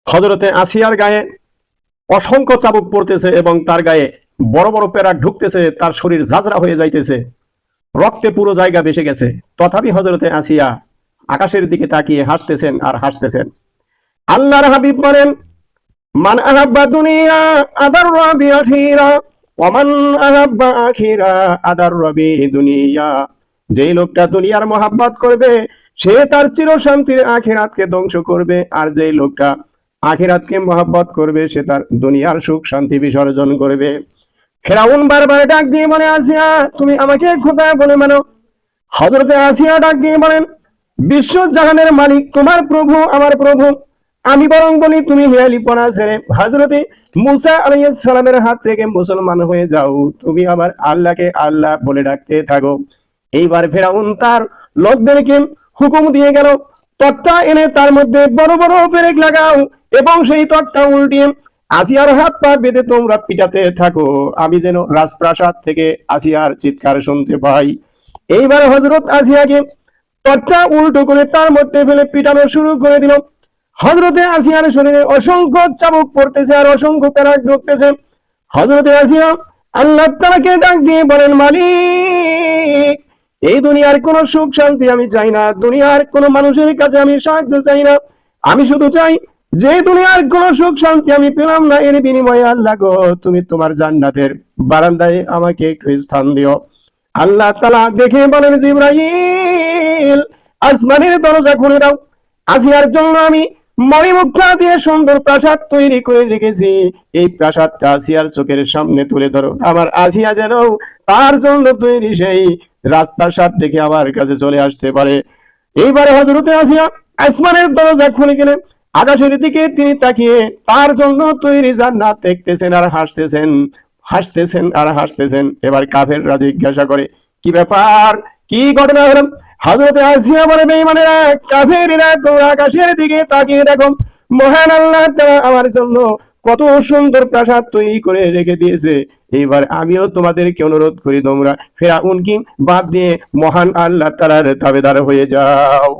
হযরতে আসিয়ার গায়ে অসংখ্য চাবুক পড়তেছে এবং তার গায়ে বড় বড় পেরাক ঢুকতেছে, তার শরীর ঝাঁঝরা হয়ে যাইতেছে, রক্তে পুরো জায়গা ভেসে গেছে। তথাপি হযরতে আসিয়া আকাশের দিকে তাকিয়ে হাসতেছেন আর হাসতেছেন। আল্লাহর হাবিব বলেন, মান আহাব্বা দুনিয়া আদাররা বিআখিরা ওয়া মান আহাব্বা আখিরা আদাররা বিদুনিয়া। যেই লোকটা দুনিয়ার মহাব্বত করবে সে তার চির শান্তির আখিরাতকে ধ্বংস করবে, আর যেই লোকটা আখিরাতকে মহাব্বত করবে সে তার দুনিয়ার সুখ শান্তি বিসর্জন করবে। ফেরাউন বারবার ডাক দিয়ে বলে, আসিয়া তুমি আমাকে খোদা বলে মানো। হযরতে আসিয়া ডাক দিয়ে বলেন, বিশ্ব জাহানের মালিক তোমার প্রভু আমার প্রভু, আমি বরং বলি তুমি হেয়ালিপনা ছেড়ে হযরতে মুসা আলাইহিস সালামের হাত থেকে মুসলমান হয়ে যাও, তুমি আবার আল্লাহকে আল্লাহ বলে ডাকতে থাকো। এইবার ফেরাউন তার লোকদেরকে হুকুম দিয়ে গেল, তক্তা এনে তার মধ্যে বড় বড় পেরেক লাগাও এবং সেই তক্তা উল্টিয়ে আসিয়ার হাত পা বেঁধে তোমরা পিটাতে থাকো, আমি যেন রাজপ্রাসাদ থেকে আসিয়ার চিৎকার শুনতে পাই। এইবার হযরত আসিয়াকে তক্তা উল্টো করে তার মধ্যে ফেলে পিটানো শুরু করে দিল। হযরতে আসিয়ার শরীরে অসংখ্য চাবুক পড়তেছে আর অসংখ্য পেরাক ঢুকতেছে। হযরতে আসিয়া আল্লাহ তাআলাকে ডাক দিয়ে বলেন, মালিক এই দুনিয়ার কোন সুখ শান্তি আমি চাই না, দুনিয়ার কোন মানুষের কাছে আমি সাহায্য চাই না, আমি শুধু চাই যে দুনিয়ার কোন সুখ শান্তি আমি পেলাম না, এর বিনিময়ে আল্লাহ গো তুমি তোমার জান্নাতের বারান্দায় আমাকে একটু স্থান দিও। আল্লাহ তাআলা দেখে বলেন, জিবরাইল আসমানের দরজা খুলে দাও, আসিয়ার জন্য আমি মণিমুক্তা দিয়ে সুন্দর প্রাসাদ তৈরি করে রেখেছি, এই প্রাসাদটা আসিয়ার চোখের সামনে তুলে ধরো, আমার আসিয়া যেন তার জন্য তৈরি সেই রাজপ্রাসাদ দেখে আমার কাছে চলে আসতে পারে। এইবারে হযরতে আসিয়া আসমানের দরজা খুলে গেলেন, আকাশের দিকে তিনি তাকিয়ে তার জন্য তৈরি জান্নাত দেখতেছেন আর হাসতেছেন, হাসতেছেন আর হাসতেছেন। এবার কাফেররা জিজ্ঞাসা করে, কি ব্যাপার, কি ঘটনা হলো? হযরতে আসিয়া বলে, বেঈমানেরা কাফেররা তোমরা আকাশের দিকে তাকিয়ে দেখো, মহান আল্লাহ তাআলা আমার জন্য কত সুন্দর প্রাসাদ তৈরি করে রেখে দিয়েছে। এইবার আমিও তোমাদেরকে অনুরোধ করি তোমরা ফিরআউনকে বাদ দিয়ে মহান আল্লাহ তাআলার তাবেদার হয়ে যাও।